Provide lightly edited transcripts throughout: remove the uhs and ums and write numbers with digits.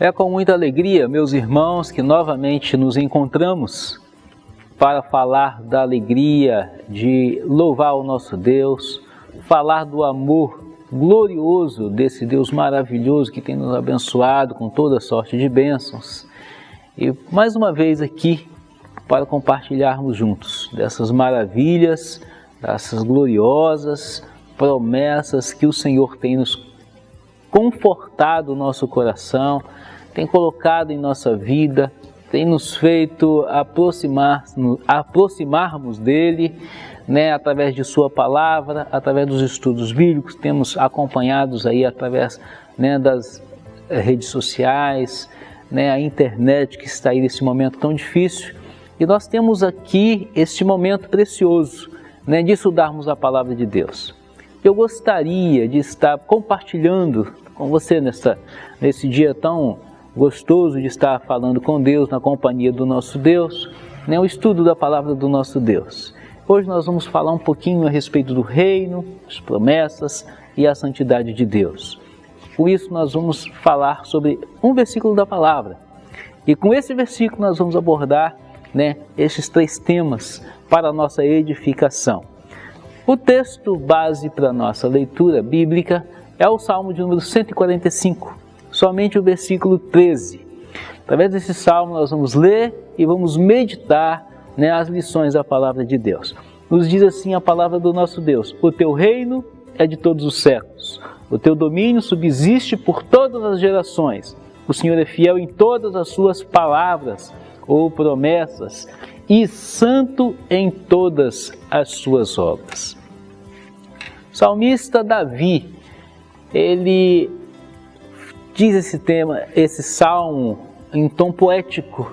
É com muita alegria, meus irmãos, que novamente nos encontramos para falar da alegria de louvar o nosso Deus, falar do amor glorioso desse Deus maravilhoso que tem nos abençoado com toda sorte de bênçãos. E mais uma vez aqui para compartilharmos juntos dessas maravilhas, dessas gloriosas promessas que o Senhor tem nos confortado o nosso coração, tem colocado em nossa vida, tem nos feito aproximarmos dele, através de sua palavra, através dos estudos bíblicos, temos acompanhados aí através das redes sociais, a internet que está aí nesse momento tão difícil, e nós temos aqui este momento precioso, de estudarmos a palavra de Deus. Eu gostaria de estar compartilhando com você nesse dia tão gostoso de estar falando com Deus, na companhia do nosso Deus, o estudo da palavra do nosso Deus. Hoje nós vamos falar um pouquinho a respeito do reino, as promessas e a santidade de Deus. Por isso nós vamos falar sobre um versículo da palavra. E com esse versículo nós vamos abordar esses 3 temas para a nossa edificação. O texto base para a nossa leitura bíblica é o Salmo de número 145, somente o versículo 13. Através desse salmo nós vamos ler e vamos meditar as lições da palavra de Deus. Nos diz assim a palavra do nosso Deus: o teu reino é de todos os séculos, o teu domínio subsiste por todas as gerações. O Senhor é fiel em todas as suas palavras ou promessas e santo em todas as suas obras. O salmista Davi, ele diz esse salmo em tom poético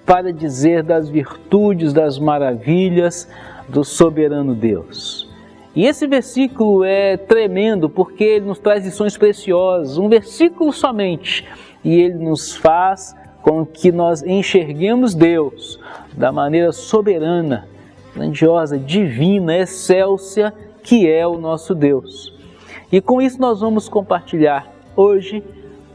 para dizer das virtudes, das maravilhas do soberano Deus. E esse versículo é tremendo porque ele nos traz lições preciosas, um versículo somente, e ele nos faz com que nós enxerguemos Deus da maneira soberana, grandiosa, divina, excelsa, que é o nosso Deus. E com isso nós vamos compartilhar hoje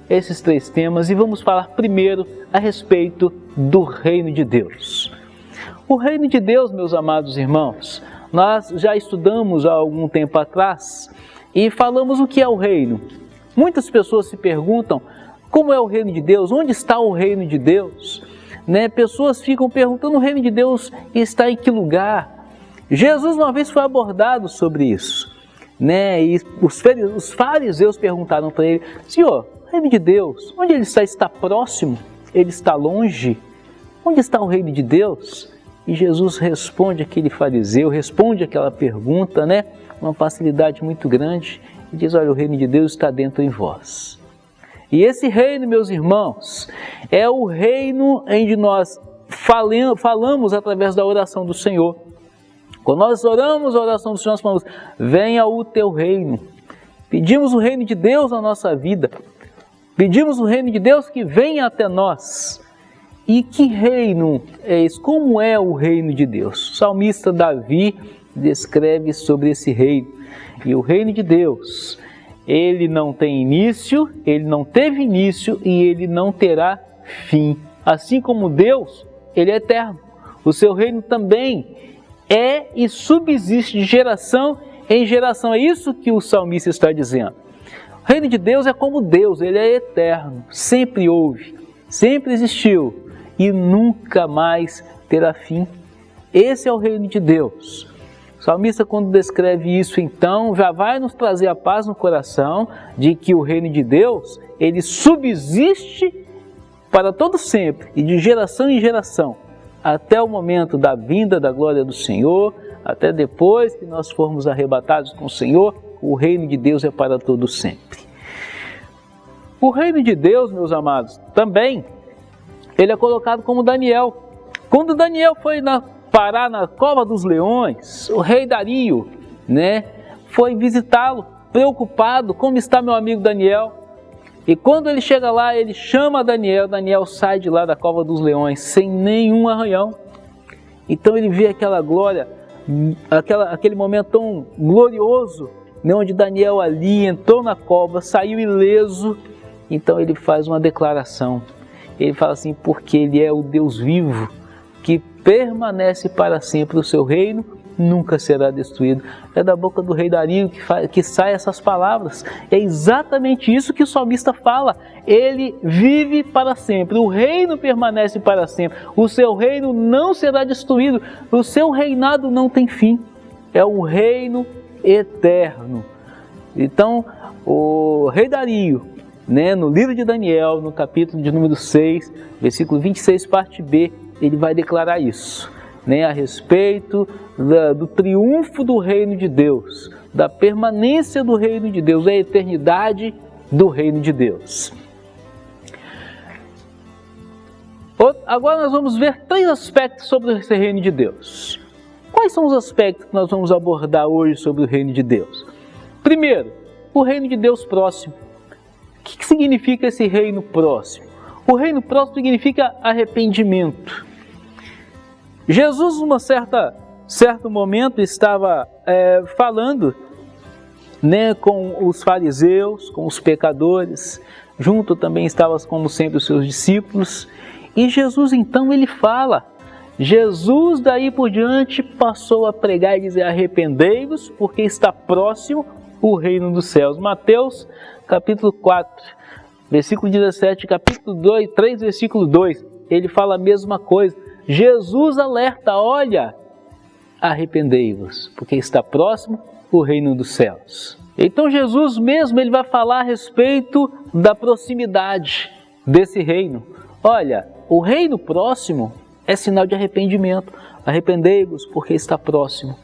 esses 3 temas e vamos falar primeiro a respeito do reino de Deus. O reino de Deus, meus amados irmãos, nós já estudamos há algum tempo atrás e falamos o que é o reino. Muitas pessoas se perguntam como é o reino de Deus, onde está o reino de Deus? Pessoas ficam perguntando: o reino de Deus está em que lugar? Jesus uma vez foi abordado sobre isso, e os fariseus perguntaram para ele: Senhor, o reino de Deus, onde ele está? Está próximo? Ele está longe? Onde está o reino de Deus? E Jesus responde aquele fariseu, responde aquela pergunta, uma facilidade muito grande, e diz: olha, o reino de Deus está dentro em vós. E esse reino, meus irmãos, é o reino onde nós falamos através da oração do Senhor. Quando nós oramos a oração do Senhor, nós falamos: venha o teu reino. Pedimos o reino de Deus na nossa vida. Pedimos o reino de Deus que venha até nós. E que reino é esse? Como é o reino de Deus? O salmista Davi descreve sobre esse reino. E o reino de Deus, ele não tem início, ele não teve início e ele não terá fim. Assim como Deus, ele é eterno. O seu reino também é e subsiste de geração em geração. É isso que o salmista está dizendo. O reino de Deus é como Deus, ele é eterno, sempre houve, sempre existiu e nunca mais terá fim. Esse é o reino de Deus. O salmista, quando descreve isso, então, já vai nos trazer a paz no coração de que o reino de Deus, ele subsiste para todo sempre e de geração em geração, até o momento da vinda da glória do Senhor, até depois que nós formos arrebatados com o Senhor, o reino de Deus é para todo sempre. O reino de Deus, meus amados, também, ele é colocado como Daniel. Quando Daniel foi parar na cova dos leões, o rei Dario, foi visitá-lo, preocupado: como está meu amigo Daniel? E quando ele chega lá, ele chama Daniel, Daniel sai de lá da cova dos leões sem nenhum arranhão. Então ele vê aquela glória, aquele momento tão glorioso, né, onde Daniel ali entrou na cova, saiu ileso. Então ele faz uma declaração. Ele fala assim: porque ele é o Deus vivo, que permanece para sempre, o seu reino nunca será destruído. É da boca do rei Dario que sai essas palavras. É exatamente isso que o salmista fala. Ele vive para sempre, o reino permanece para sempre, o seu reino não será destruído, o seu reinado não tem fim, é um reino eterno. Então, o rei Dario, né, no livro de Daniel, no capítulo de número 6, versículo 26, parte B, ele vai declarar isso, né, a respeito do triunfo do reino de Deus, da permanência do reino de Deus, da eternidade do reino de Deus. Agora nós vamos ver 3 aspectos sobre esse reino de Deus. Quais são os aspectos que nós vamos abordar hoje sobre o reino de Deus? Primeiro, o reino de Deus próximo. O que significa esse reino próximo? O reino próximo significa arrependimento. Jesus, num certo momento, estava falando, né, com os fariseus, com os pecadores, junto também estavam, como sempre, os seus discípulos, e Jesus então ele fala, Jesus daí por diante passou a pregar e dizer: arrependei-vos, porque está próximo o reino dos céus. Mateus capítulo 4, versículo 17, capítulo 3, versículo 2, ele fala a mesma coisa. Jesus alerta: olha, arrependei-vos, porque está próximo o reino dos céus. Então Jesus mesmo ele vai falar a respeito da proximidade desse reino. Olha, o reino próximo é sinal de arrependimento. Arrependei-vos, porque está próximo.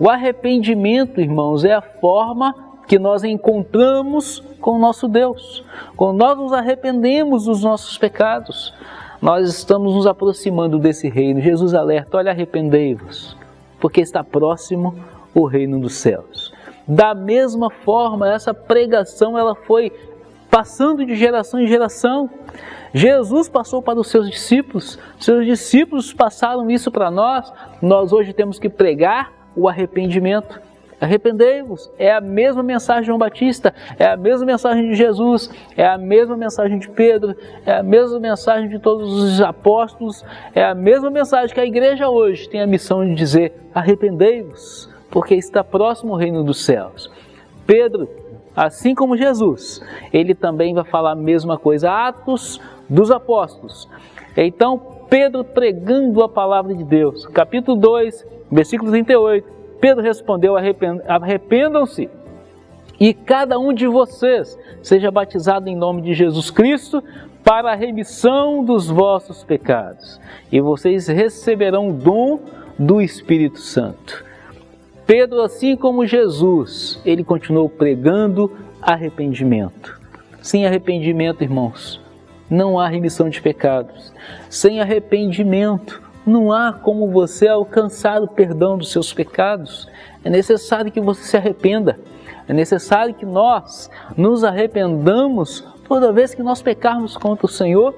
O arrependimento, irmãos, é a forma que nós encontramos com o nosso Deus. Quando nós nos arrependemos dos nossos pecados, nós estamos nos aproximando desse reino. Jesus alerta: olha, arrependei-vos, porque está próximo o reino dos céus. Da mesma forma, essa pregação ela foi passando de geração em geração. Jesus passou para os seus discípulos passaram isso para nós. Nós hoje temos que pregar o arrependimento. Arrependei-vos, é a mesma mensagem de João Batista, é a mesma mensagem de Jesus, é a mesma mensagem de Pedro, é a mesma mensagem de todos os apóstolos, é a mesma mensagem que a igreja hoje tem a missão de dizer: arrependei-vos, porque está próximo o reino dos céus. Pedro, assim como Jesus, ele também vai falar a mesma coisa. Atos dos Apóstolos. Então, Pedro pregando a palavra de Deus, capítulo 2, versículo 38, Pedro respondeu: arrependam-se e cada um de vocês seja batizado em nome de Jesus Cristo para a remissão dos vossos pecados, e vocês receberão o dom do Espírito Santo. Pedro, assim como Jesus, ele continuou pregando arrependimento. Sem arrependimento, irmãos, não há remissão de pecados. Sem arrependimento, não há como você alcançar o perdão dos seus pecados. É necessário que você se arrependa. É necessário que nós nos arrependamos toda vez que nós pecarmos contra o Senhor,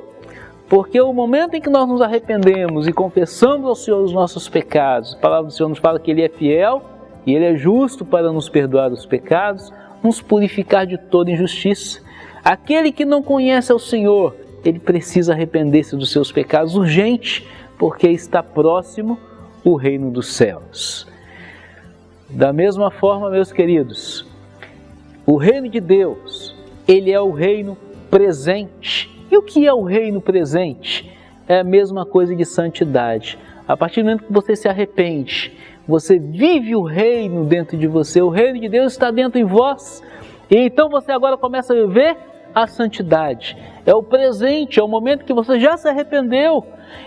porque o momento em que nós nos arrependemos e confessamos ao Senhor os nossos pecados, a palavra do Senhor nos fala que Ele é fiel e Ele é justo para nos perdoar os pecados, nos purificar de toda injustiça. Aquele que não conhece ao Senhor, ele precisa arrepender-se dos seus pecados urgente, porque está próximo o reino dos céus. Da mesma forma, meus queridos, o reino de Deus, ele é o reino presente. E o que é o reino presente? É a mesma coisa de santidade. A partir do momento que você se arrepende, você vive o reino dentro de você, o reino de Deus está dentro de vós. E então você agora começa a viver a santidade. É o presente, é o momento que você já se arrependeu,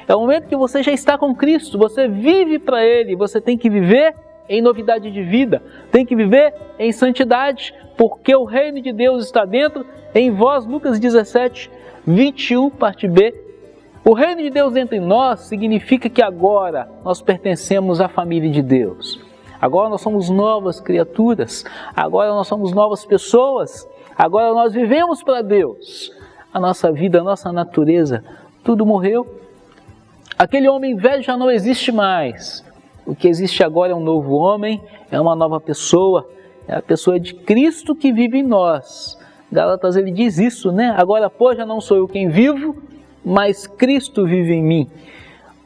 é o momento que você já está com Cristo, você vive para Ele, você tem que viver em novidade de vida, tem que viver em santidade, porque o reino de Deus está dentro em vós. Lucas 17, 21, parte B. O reino de Deus dentro em nós significa que agora nós pertencemos à família de Deus. Agora nós somos novas criaturas, agora nós somos novas pessoas, Agora nós vivemos para Deus. A nossa vida, a nossa natureza, tudo morreu. Aquele homem velho já não existe mais. O que existe agora é um novo homem, é uma nova pessoa, é a pessoa de Cristo que vive em nós. Gálatas ele diz isso, né? Agora, pois, já não sou eu quem vivo, mas Cristo vive em mim.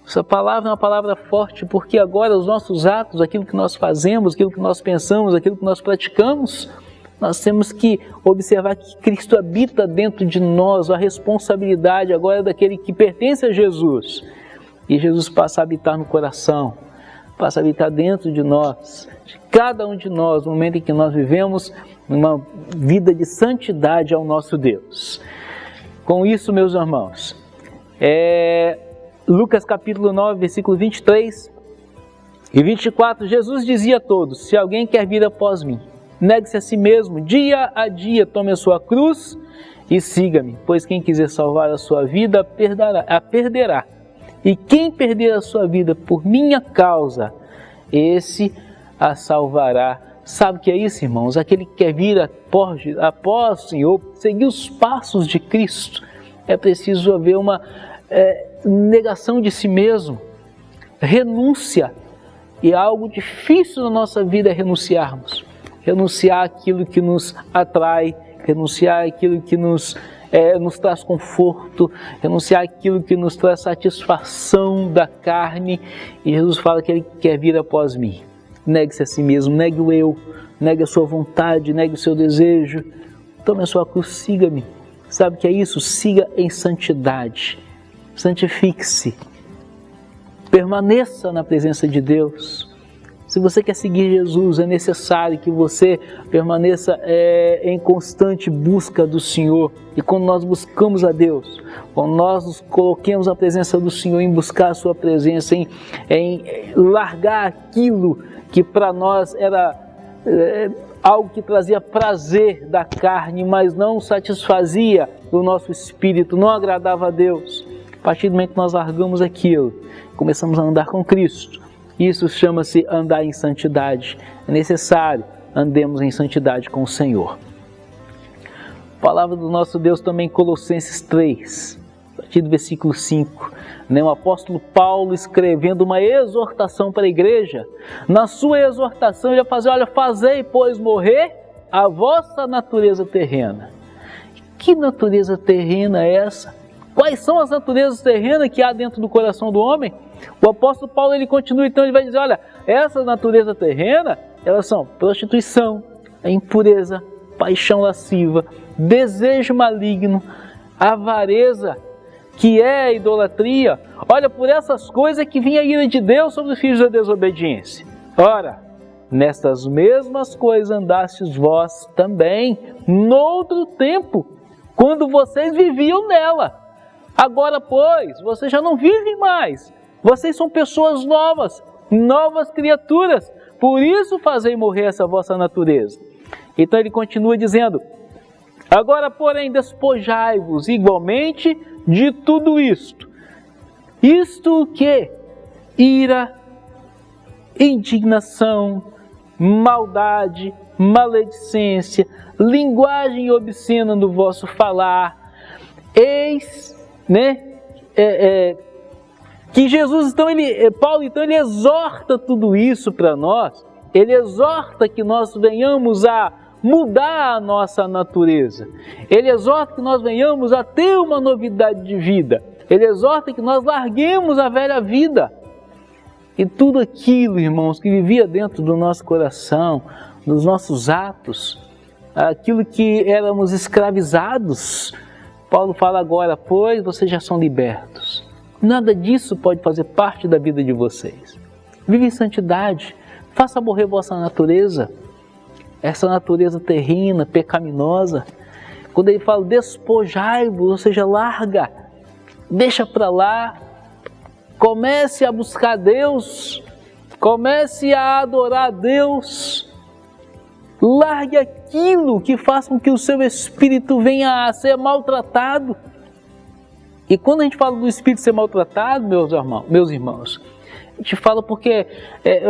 Essa palavra é uma palavra forte, porque agora os nossos atos, aquilo que nós fazemos, aquilo que nós pensamos, aquilo que nós praticamos, nós temos que observar que Cristo habita dentro de nós. A responsabilidade agora é daquele que pertence a Jesus. E Jesus passa a habitar no coração, passa a habitar dentro de nós, de cada um de nós, no momento em que nós vivemos uma vida de santidade ao nosso Deus. Com isso, meus irmãos, Lucas capítulo 9, versículo 23 e 24, Jesus dizia a todos: se alguém quer vir após mim, negue-se a si mesmo, dia a dia tome a sua cruz e siga-me, pois quem quiser salvar a sua vida, a perderá. E quem perder a sua vida por minha causa, esse a salvará. Sabe o que é isso, irmãos? Aquele que quer vir após o Senhor, seguir os passos de Cristo, é preciso haver uma negação de si mesmo, renúncia. E algo difícil na nossa vida é renunciarmos. Renunciar àquilo que nos atrai, renunciar àquilo que nos traz conforto, renunciar àquilo que nos traz satisfação da carne. E Jesus fala que Ele quer vir após mim. Negue-se a si mesmo, negue o eu, negue a sua vontade, negue o seu desejo. Tome a sua cruz, siga-me. Sabe o que é isso? Siga em santidade. Santifique-se. Permaneça na presença de Deus. Se você quer seguir Jesus, é necessário que você permaneça em constante busca do Senhor. E quando nós buscamos a Deus, quando nós nos coloquemos na presença do Senhor, em buscar a sua presença, em largar aquilo que para nós era algo que trazia prazer da carne, mas não satisfazia o nosso espírito, não agradava a Deus. A partir do momento que nós largamos aquilo, começamos a andar com Cristo. Isso chama-se andar em santidade. É necessário andemos em santidade com o Senhor. A palavra do nosso Deus também em Colossenses 3, a partir do versículo 5. O apóstolo Paulo escrevendo uma exortação para a igreja. Na sua exortação ele vai fazer: olha, fazei, pois, morrer a vossa natureza terrena. Que natureza terrena é essa? Quais são as naturezas terrenas que há dentro do coração do homem? O apóstolo Paulo ele continua, então ele vai dizer: olha, essa natureza terrena, elas são prostituição, impureza, paixão lasciva, desejo maligno, avareza, que é a idolatria. Olha, por essas coisas que vinha a ira de Deus sobre os filhos da desobediência. Ora, nestas mesmas coisas andastes vós também, noutro tempo, quando vocês viviam nela. Agora, pois, vocês já não vivem mais. Vocês são pessoas novas, novas criaturas. Por isso fazei morrer essa vossa natureza. Então ele continua dizendo: agora, porém, despojai-vos igualmente de tudo isto. Isto o quê? Ira, indignação, maldade, maledicência, linguagem obscena no vosso falar. Eis, que Jesus, então, Paulo, então, ele exorta tudo isso para nós. Ele exorta que nós venhamos a mudar a nossa natureza. Ele exorta que nós venhamos a ter uma novidade de vida. Ele exorta que nós larguemos a velha vida. E tudo aquilo, irmãos, que vivia dentro do nosso coração, dos nossos atos, aquilo que éramos escravizados, Paulo fala agora: pois vocês já são libertos. Nada disso pode fazer parte da vida de vocês. Vive em santidade, faça morrer vossa natureza, essa natureza terrena, pecaminosa. Quando ele fala despojai-vos, ou seja, larga, deixa para lá, comece a buscar Deus, comece a adorar a Deus, largue aquilo que faça com que o seu espírito venha a ser maltratado. E quando a gente fala do espírito ser maltratado, meus irmãos, a gente fala porque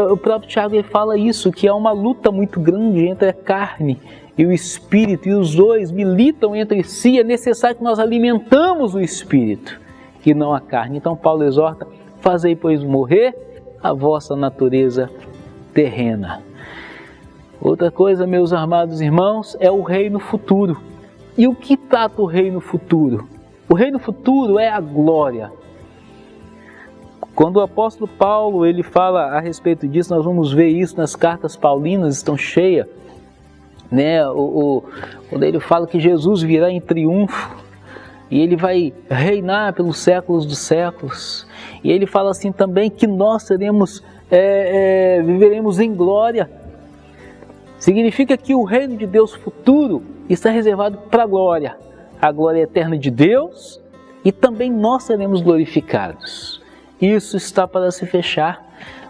o próprio Tiago ele fala isso, que há uma luta muito grande entre a carne e o Espírito, e os dois militam entre si. É necessário que nós alimentamos o Espírito e não a carne. Então Paulo exorta: fazei, pois, morrer a vossa natureza terrena. Outra coisa, meus amados irmãos, é o reino futuro. E o que trata o reino futuro? O reino futuro é a glória. Quando o apóstolo Paulo ele fala a respeito disso, nós vamos ver isso nas cartas paulinas, estão cheias, né? Quando ele fala que Jesus virá em triunfo e ele vai reinar pelos séculos dos séculos. E ele fala assim também que nós viveremos em glória. Significa que o reino de Deus futuro está reservado para a glória eterna de Deus, e também nós seremos glorificados. Isso está para se fechar.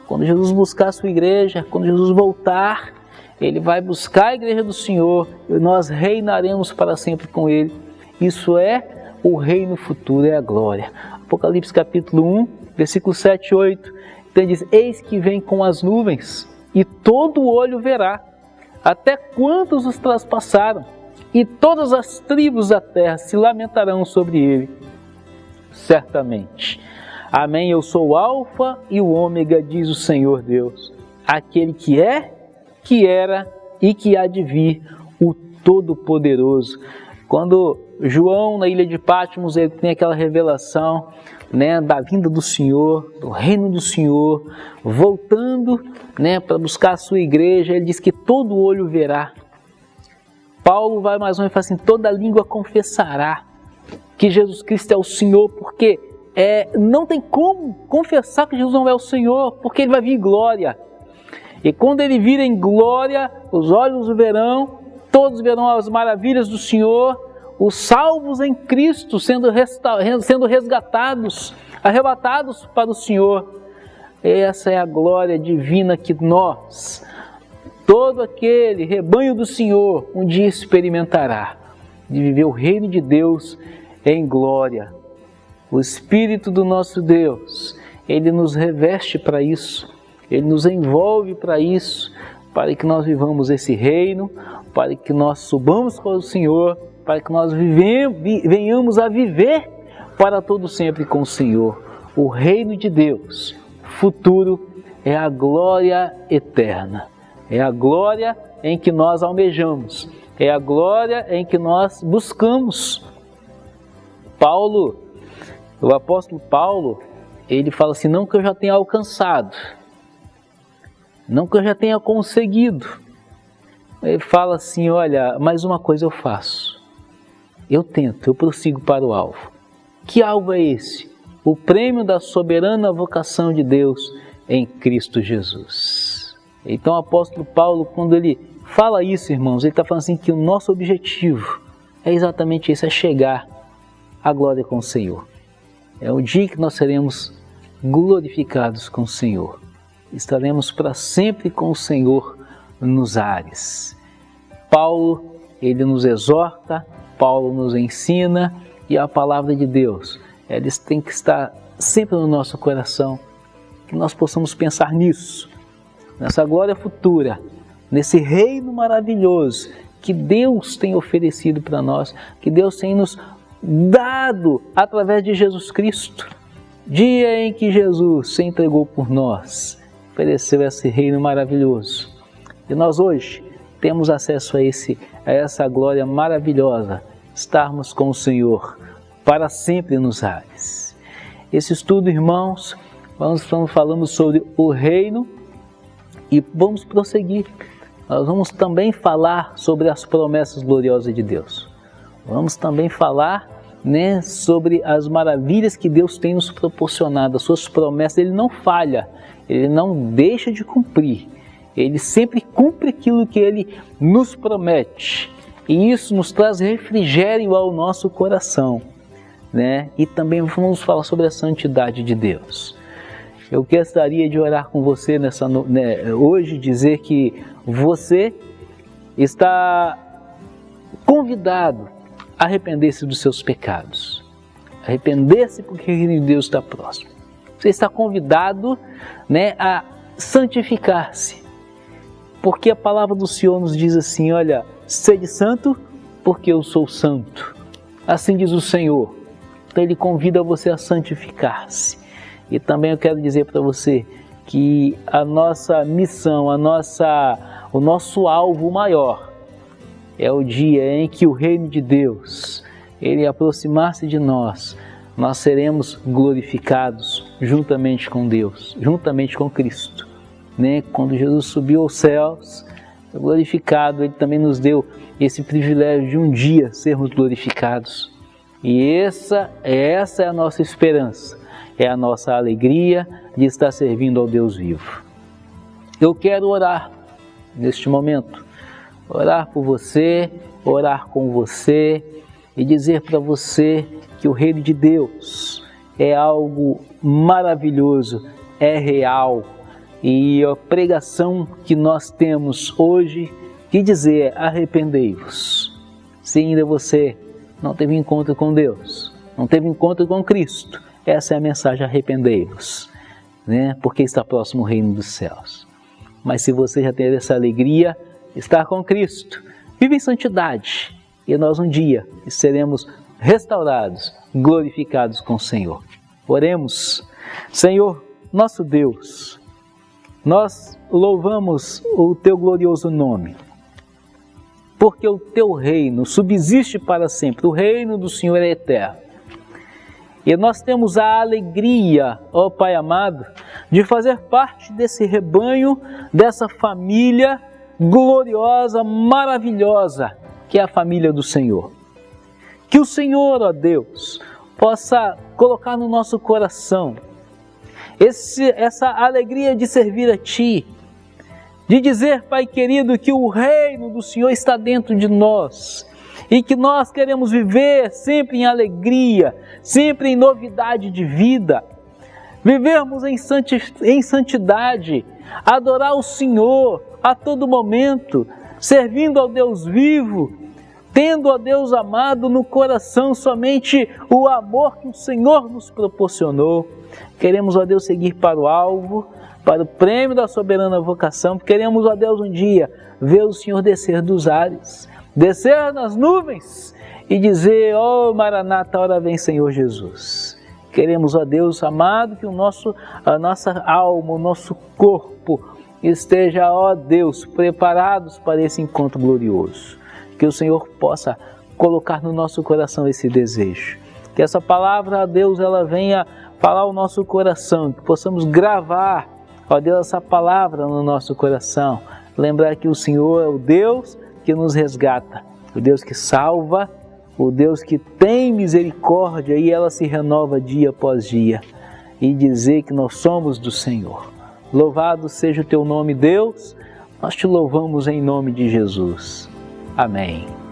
Quando Jesus buscar a sua igreja, quando Jesus voltar, Ele vai buscar a igreja do Senhor e nós reinaremos para sempre com Ele. Isso é o reino futuro, é a glória. Apocalipse capítulo 1, versículo 7 e 8. Então diz: eis que vem com as nuvens, e todo olho verá, até quantos os traspassaram, e todas as tribos da terra se lamentarão sobre ele. Certamente. Amém, eu sou o Alfa e o Ômega, diz o Senhor Deus, aquele que é, que era e que há de vir, o Todo-Poderoso. Quando João, na ilha de Patmos, ele tem aquela revelação, né, da vinda do Senhor, do reino do Senhor, voltando, né, para buscar a sua igreja, ele diz que todo olho verá. Paulo vai mais uma vez e fala assim: toda língua confessará que Jesus Cristo é o Senhor, porque não tem como confessar que Jesus não é o Senhor, porque Ele vai vir em glória. E quando Ele vir em glória, os olhos o verão, todos verão as maravilhas do Senhor, os salvos em Cristo sendo resgatados, arrebatados para o Senhor. Essa é a glória divina que nós, todo aquele rebanho do Senhor, um dia experimentará, de viver o reino de Deus em glória. O Espírito do nosso Deus, Ele nos reveste para isso, Ele nos envolve para isso, para que nós vivamos esse reino, para que nós subamos para o Senhor, para que nós venhamos a viver para todo sempre com o Senhor. O reino de Deus futuro é a glória eterna, é a glória em que nós almejamos, é a glória em que nós buscamos. O apóstolo Paulo, ele fala assim: não que eu já tenha alcançado, não que eu já tenha conseguido. Ele fala assim: olha, mais uma coisa eu faço, eu tento, eu prossigo para o alvo. Que alvo é esse? O prêmio da soberana vocação de Deus em Cristo Jesus. Então o apóstolo Paulo, quando ele fala isso, irmãos, ele está falando assim que o nosso objetivo é exatamente esse, é chegar à glória com o Senhor. É o dia que nós seremos glorificados com o Senhor. Estaremos para sempre com o Senhor nos ares. Paulo, ele nos exorta, Paulo nos ensina, e a palavra de Deus, eles têm que estar sempre no nosso coração, que nós possamos pensar nisso, nessa glória futura, nesse reino maravilhoso que Deus tem oferecido para nós, que Deus tem nos dado através de Jesus Cristo. Dia em que Jesus se entregou por nós, ofereceu esse reino maravilhoso. E nós hoje temos acesso a essa glória maravilhosa, estarmos com o Senhor para sempre nos ares. Esse estudo, irmãos, falamos sobre o reino e vamos prosseguir. Nós vamos também falar sobre as promessas gloriosas de Deus. Vamos também falar, né, sobre as maravilhas que Deus tem nos proporcionado, as suas promessas. Ele não falha, Ele não deixa de cumprir. Ele sempre cumpre aquilo que Ele nos promete. E isso nos traz refrigério ao nosso coração, né? E também vamos falar sobre a santidade de Deus. Eu gostaria de orar com você hoje, dizer que você está convidado a arrepender-se dos seus pecados. Arrepender-se porque o reino de Deus está próximo. Você está convidado, né, a santificar-se. Porque a palavra do Senhor nos diz assim: olha, sede santo, porque eu sou santo. Assim diz o Senhor. Então Ele convida você a santificar-se. E também eu quero dizer para você que a nossa missão, o nosso alvo maior é o dia em que o reino de Deus, Ele aproximar-se de nós, nós seremos glorificados juntamente com Deus, juntamente com Cristo. Quando Jesus subiu aos céus, glorificado, Ele também nos deu esse privilégio de um dia sermos glorificados. E essa é a nossa esperança, é a nossa alegria de estar servindo ao Deus vivo. Eu quero orar neste momento, orar por você, orar com você e dizer para você que o reino de Deus é algo maravilhoso, é real. E a pregação que nós temos hoje, que dizer é: arrependei-vos. Se ainda você não teve encontro com Deus, não teve encontro com Cristo, essa é a mensagem: arrependei-vos, porque está próximo o reino dos céus. Mas se você já teve essa alegria, estar com Cristo, vive em santidade, e nós um dia seremos restaurados, glorificados com o Senhor. Oremos. Senhor, nosso Deus, nós louvamos o Teu glorioso nome, porque o Teu reino subsiste para sempre, o reino do Senhor é eterno. E nós temos a alegria, ó Pai amado, de fazer parte desse rebanho, dessa família gloriosa, maravilhosa, que é a família do Senhor. Que o Senhor, ó Deus, possa colocar no nosso coração essa alegria de servir a Ti, de dizer, Pai querido, que o reino do Senhor está dentro de nós e que nós queremos viver sempre em alegria, sempre em novidade de vida, vivermos em santidade, adorar o Senhor a todo momento, servindo ao Deus vivo, tendo a Deus amado no coração somente o amor que o Senhor nos proporcionou. Queremos, ó Deus, seguir para o alvo, para o prêmio da soberana vocação. Queremos, ó Deus, um dia ver o Senhor descer dos ares, descer nas nuvens e dizer: ó Maranata, ora vem Senhor Jesus. Queremos, ó Deus amado, que a nossa alma, o nosso corpo esteja, ó Deus, preparados para esse encontro glorioso. Que o Senhor possa colocar no nosso coração esse desejo. Que essa palavra, ó Deus, ela venha falar ao nosso coração, que possamos gravar, ó Deus, essa palavra no nosso coração. Lembrar que o Senhor é o Deus que nos resgata, o Deus que salva, o Deus que tem misericórdia e ela se renova dia após dia. E dizer que nós somos do Senhor. Louvado seja o Teu nome, Deus. Nós Te louvamos em nome de Jesus. Amém.